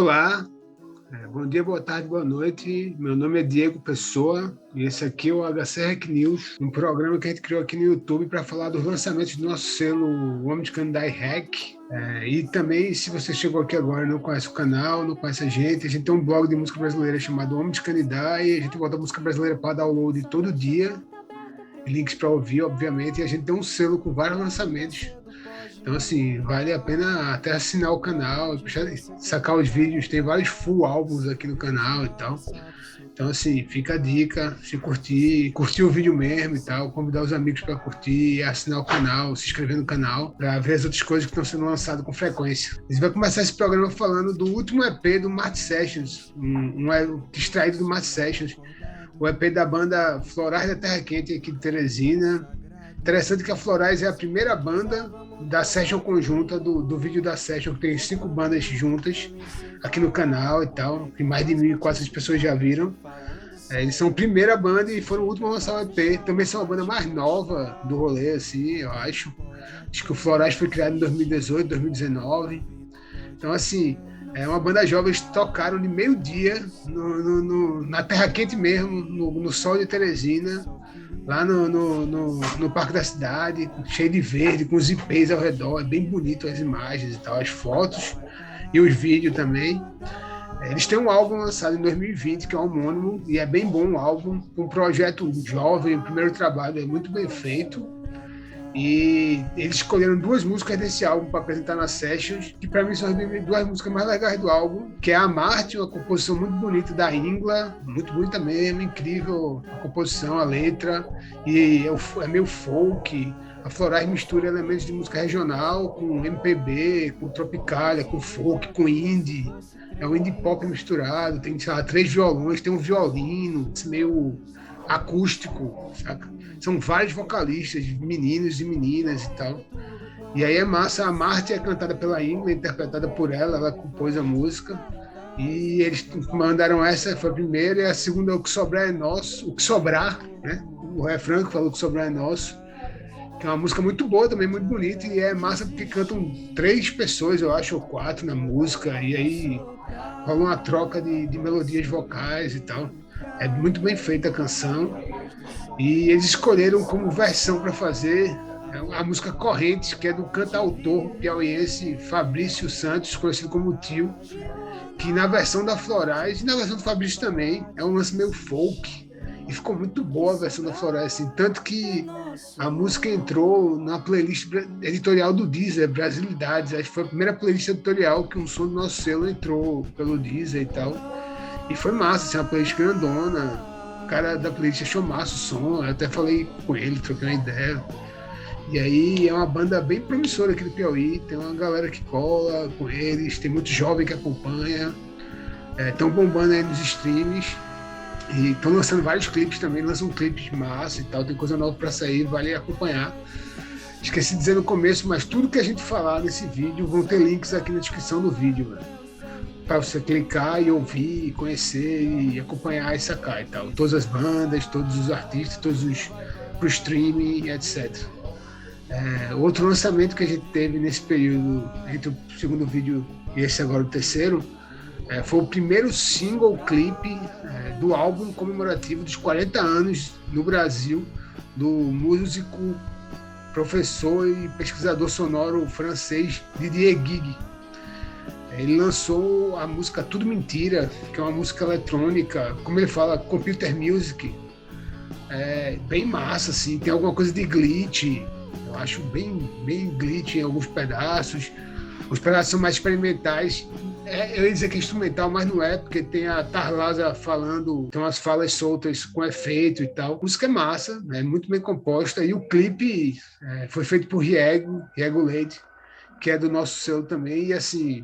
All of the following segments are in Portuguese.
Olá, bom dia, boa tarde, boa noite. Meu nome é Diego Pessoa e esse aqui é o HC Rec News, um programa que a gente criou aqui no YouTube para falar dos lançamentos do nosso selo Homem de Canindé Rec. E também, se você chegou aqui agora e não conhece o canal, não conhece a gente tem um blog de música brasileira chamado Homem de Canindé e a gente bota música brasileira para download todo dia, links para ouvir, obviamente, e a gente tem um selo com vários lançamentos. Então, assim, vale a pena até assinar o canal, sacar os vídeos, tem vários full álbuns aqui no canal e tal. Então, assim, fica a dica, se curtir o vídeo mesmo e tal, convidar os amigos para curtir, assinar o canal, se inscrever no canal, para ver as outras coisas que estão sendo lançadas com frequência. A gente vai começar esse programa falando do último EP do Mart Sessions, um extraído do Mart Sessions, o EP da banda Florais da Terra Quente aqui de Teresina. Interessante que a Florais é a primeira banda da session conjunta do vídeo da session, que tem 5 bandas juntas aqui no canal e tal, que mais de 1.400 pessoas já viram. Eles são a primeira banda e foram o último a lançar o EP. Também são a banda mais nova do rolê, assim, eu acho. Acho que o Florais foi criado em 2018, 2019. Então, assim, é uma banda jovem. Eles tocaram de meio-dia na Terra Quente mesmo, no sol de Teresina, lá no Parque da Cidade, cheio de verde, com os ipês ao redor. É bem bonito as imagens e tal, as fotos e os vídeos também. Eles têm um álbum lançado em 2020, que é homônimo, e é bem bom o álbum, um projeto jovem, o primeiro trabalho é muito bem feito. E eles escolheram 2 músicas desse álbum para apresentar nas sessions, que para mim são as 2 músicas mais legais do álbum, que é A Marte, uma composição muito bonita da Ingla, muito bonita mesmo, incrível a composição, a letra, e é meio folk. A Florais mistura elementos de música regional com MPB, com tropicália, com folk, com indie. É um indie pop misturado, tem, sei lá, 3 violões, tem um violino, meio acústico, saca? São vários vocalistas, meninos e meninas e tal. E aí é massa. A Marte é cantada pela Ingrid, interpretada por ela compôs a música. E eles mandaram essa, foi a primeira, e a segunda, O Que Sobrar é Nosso, O Que Sobrar, né? O refrão que falou O Que Sobrar é Nosso, que é uma música muito boa também, muito bonita, e é massa porque cantam 3 pessoas, eu acho, ou 4 na música, e aí rola uma troca de melodias vocais e tal. É muito bem feita a canção. E eles escolheram como versão para fazer a música Correntes, que é do cantautor piauiense Fabrício Santos, conhecido como Tio, que na versão da Florais e na versão do Fabrício também é um lance meio folk, e ficou muito boa a versão da Florais, assim, tanto que a música entrou na playlist editorial do Deezer, Brasilidades. Acho que foi a primeira playlist editorial que um som do nosso selo entrou pelo Deezer e tal, e foi massa, assim, uma playlist grandona. O cara da playlist achou massa o som, eu até falei com ele, troquei uma ideia. E aí é uma banda bem promissora aqui do Piauí, tem uma galera que cola com eles, tem muito jovem que acompanha, estão bombando aí nos streams e estão lançando vários clipes também, lançam clipes massa e tal, tem coisa nova para sair, vale acompanhar. Esqueci de dizer no começo, mas tudo que a gente falar nesse vídeo vão ter links aqui na descrição do vídeo, velho, para você clicar e ouvir, conhecer e acompanhar e sacar e tal. Todas as bandas, todos os artistas, todos os pro streaming, etc. Outro lançamento que a gente teve nesse período, entre o segundo vídeo e esse agora o terceiro, foi o primeiro single clipe do álbum comemorativo dos 40 anos no Brasil, do músico, professor e pesquisador sonoro francês Didier Guigui. Ele lançou a música Tudo Mentira, que é uma música eletrônica, como ele fala, computer music, bem massa, assim, tem alguma coisa de glitch, eu acho bem glitch em alguns pedaços, os pedaços são mais experimentais, eu ia dizer que é instrumental, mas não é, porque tem a Tarlaza falando, tem umas falas soltas com efeito e tal. A música é massa, é muito bem composta, e o clipe foi feito por Riego Leite, que é do nosso selo também, e assim,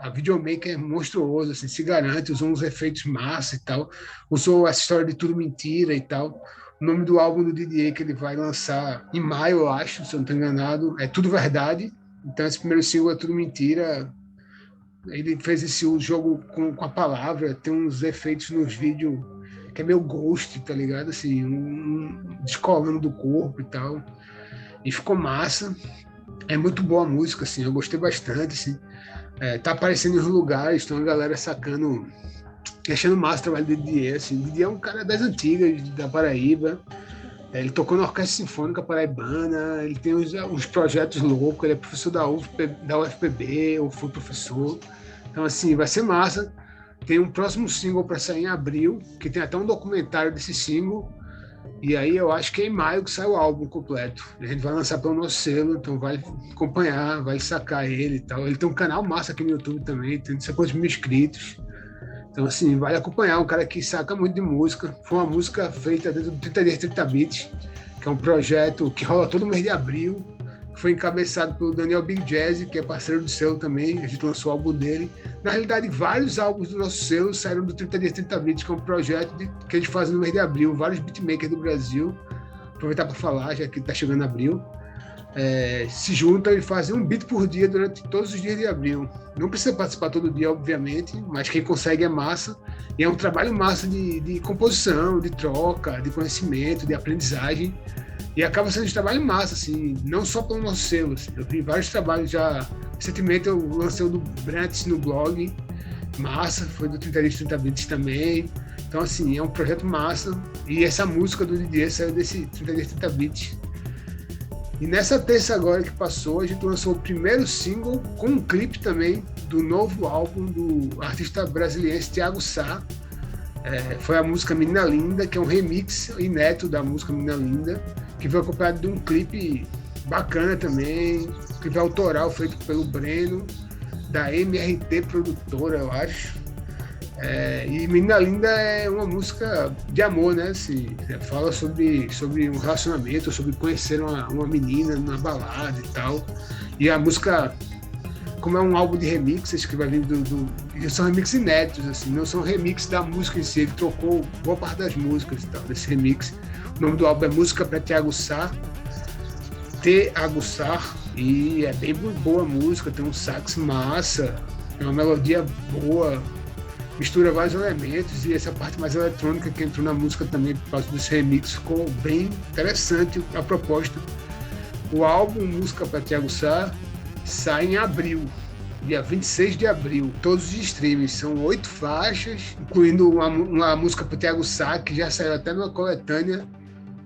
a videomaker é monstruosa, assim, se garante, usou uns efeitos massa e tal, usou essa história de Tudo Mentira e tal. O nome do álbum do Didier, que ele vai lançar em maio, eu acho, se eu não estou enganado, é Tudo Verdade. Então esse primeiro single é Tudo Mentira. Ele fez esse jogo com a palavra, tem uns efeitos nos vídeos que é meio ghost, tá ligado? Assim, descolando do corpo e tal. E ficou massa. É muito boa a música, assim, eu gostei bastante, assim. Tá aparecendo em lugares, então a galera sacando, achando massa o trabalho do Didier. Assim. O Didier é um cara das antigas, da Paraíba. Ele tocou na Orquestra Sinfônica Paraibana, ele tem uns projetos loucos, ele é professor da UFPB, ou foi professor. Então, assim, vai ser massa. Tem um próximo single para sair em abril, que tem até um documentário desse single. E aí eu acho que é em maio que sai o álbum completo. A gente vai lançar pelo nosso selo, então vai acompanhar, vai sacar ele e tal. Ele tem um canal massa aqui no YouTube também, tem não sei quantos mil inscritos. Então, assim, vale acompanhar um cara que saca muito de música. Foi uma música feita dentro do 30 Dias 30 Beats, que é um projeto que rola todo mês de abril. Foi encabeçado pelo Daniel Big Jazz, que é parceiro do selo também. A gente lançou o álbum dele. Na realidade, vários álbuns do nosso selo saíram do 30 Dias 30 Beats, que é um projeto que a gente faz no mês de abril. Vários beatmakers do Brasil. Aproveitar para falar, já que está chegando abril. Se juntam e fazem um beat por dia durante todos os dias de abril. Não precisa participar todo dia, obviamente, mas quem consegue é massa. E é um trabalho massa de composição, de troca, de conhecimento, de aprendizagem. E acaba sendo um trabalho massa, assim, não só pelo nosso selo. Assim. Eu vi vários trabalhos já. Recentemente eu lancei o do Brant no blog, massa, foi do 30 Dias 30 Beats também. Então, assim, é um projeto massa. E essa música do Didier saiu desse 30 Dias 30 Beats. E nessa terça agora que passou, a gente lançou o primeiro single com um clipe também do novo álbum do artista brasileiro Thiago Sá. Foi a música Menina Linda, que é um remix inédito da música Menina Linda, que foi acompanhado de um clipe bacana também, um clipe autoral feito pelo Breno, da MRT Produtora, eu acho. E Menina Linda é uma música de amor, né? Assim, fala sobre um relacionamento, sobre conhecer uma menina numa balada e tal. E a música, como é um álbum de remixes que vai vir são remixes inéditos, assim, não são remixes da música em si, ele trocou boa parte das músicas e tal, desse remix. O nome do álbum é Música para Te Aguçar, e é bem boa a música, tem um sax massa, tem uma melodia boa, mistura vários elementos, e essa parte mais eletrônica que entrou na música também por causa desse remix ficou bem interessante a proposta. O álbum Música para Te Aguçar sai em abril, dia 26 de abril, todos os streams, são 8 faixas, incluindo uma música para Te Aguçar, que já saiu até numa coletânea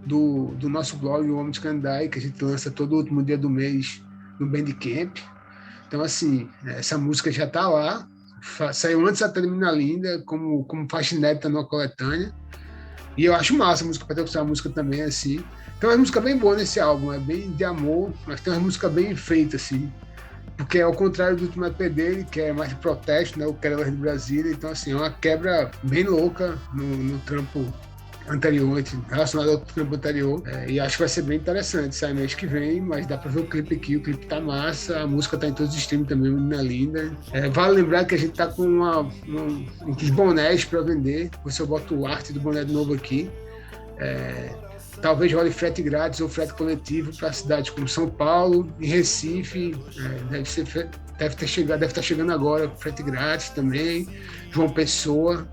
do nosso blog, o Homem de Candai, que a gente lança todo último dia do mês no Bandcamp. Então, assim, essa música já está lá, saiu antes da Menina Linda, como faixa inédita numa coletânea. E eu acho massa a música, para ter uma música também, assim. Então é uma música bem boa nesse álbum, é bem de amor, mas tem uma música bem feita, assim. Porque é ao contrário do último EP dele, que é mais de protesto, né? O Quero de Brasília. Então, assim, é uma quebra bem louca no trampo anterior, relacionado ao trampo anterior. E acho que vai ser bem interessante. Sai mês que vem, mas dá pra ver o clipe aqui. O clipe tá massa, a música tá em todos os streams também, Menina Linda. Vale lembrar que a gente tá com uns bonés pra vender. Você eu boto o arte do boné de novo aqui. Talvez role frete grátis ou frete coletivo para cidades como São Paulo e Recife. Deve estar chegando agora frete grátis também. João Pessoa.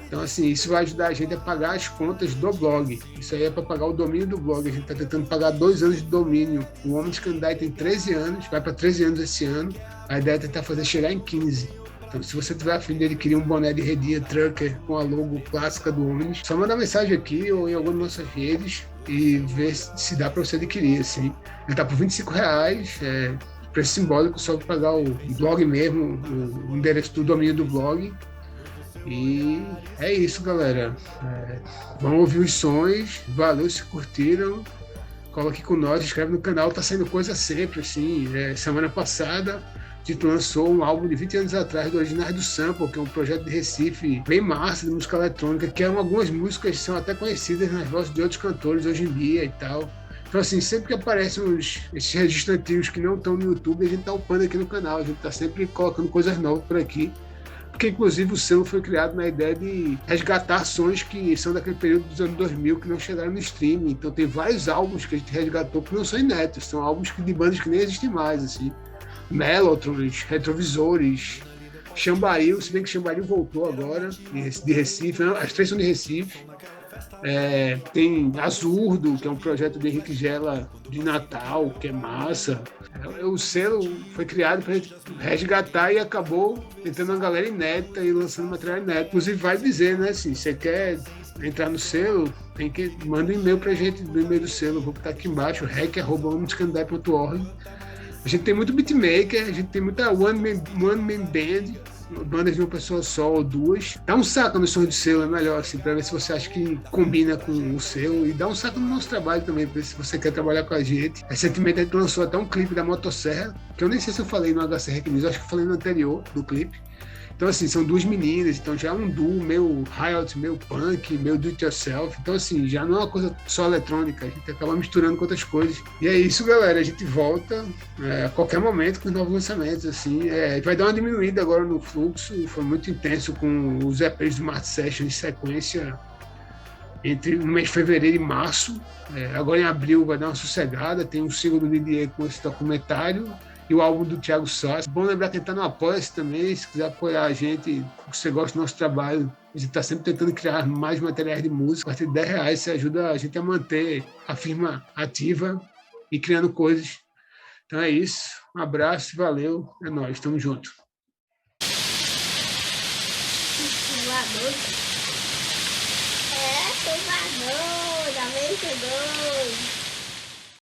Então, assim, isso vai ajudar a gente a pagar as contas do blog. Isso aí é para pagar o domínio do blog. A gente está tentando pagar 2 anos de domínio. O Homem de Candai tem 13 anos, vai para 13 anos esse ano. A ideia é tentar fazer chegar em 15. Então, se você tiver a fim de adquirir um boné de redinha trucker com a logo clássica do Omnis, só manda mensagem aqui ou em alguma das nossas redes e ver se dá para você adquirir. Assim. Ele tá por R$25, preço simbólico, só para pagar o blog mesmo, o endereço do domínio do blog. E é isso, galera. Vamos ouvir os sons. Valeu se curtiram. Cola aqui com nós, inscreve no canal, tá saindo coisa sempre, assim. Semana passada a gente lançou um álbum de 20 anos atrás do Originais do Sample, que é um projeto de Recife bem massa de música eletrônica, que algumas músicas são até conhecidas nas vozes de outros cantores hoje em dia e tal. Então, assim, sempre que aparecem esses registros antigos que não estão no YouTube, a gente tá upando aqui no canal, a gente tá sempre colocando coisas novas por aqui. Porque, inclusive, o selo foi criado na ideia de resgatar sons que são daquele período dos anos 2000 que não chegaram no streaming. Então, tem vários álbuns que a gente resgatou que não são inéditos, são álbuns de bandas que nem existem mais, assim. Melotrons, Retrovisores, Chambaril, se bem que Chambaril voltou agora, de Recife, as 3 são de Recife. Tem Azurdo, que é um projeto de Henrique Gela de Natal, que é massa. O selo foi criado para resgatar e acabou tentando uma galera inédita e lançando material inédito. Inclusive, vai dizer, né? Assim, você quer entrar no selo, tem que manda um e-mail para a gente do e-mail do selo. Vou botar aqui embaixo, rec@omniscandai.org. A gente tem muito beatmaker, a gente tem muita one man band, bandas de uma pessoa só ou duas. Dá um saco no som de selo, é melhor, assim, pra ver se você acha que combina com o selo. E dá um saco no nosso trabalho também, pra ver se você quer trabalhar com a gente. Recentemente a gente lançou até um clipe da Motosserra, que eu nem sei se eu falei no HCR News, acho que eu falei no anterior do clipe. Então, assim, são duas meninas, então já é um duo meio riot, meio punk, meio do-it-yourself. Então, assim, já não é uma coisa só eletrônica, a gente acaba misturando com outras coisas. E é isso, galera, a gente volta a qualquer momento com os novos lançamentos, assim. Vai dar uma diminuída agora no fluxo, foi muito intenso com os EPs do Mart Session em sequência entre o mês de fevereiro e março. Agora em abril vai dar uma sossegada, tem um single do Didier com esse documentário e o álbum do Thiago Sá. Bom lembrar que está no Apoia-se também, se quiser apoiar a gente, se você gosta do nosso trabalho, a gente está sempre tentando criar mais materiais de música. A partir de R$10 você ajuda a gente a manter a firma ativa e criando coisas. Então é isso, um abraço, valeu, é nóis, tamo junto. Tubador, da 22.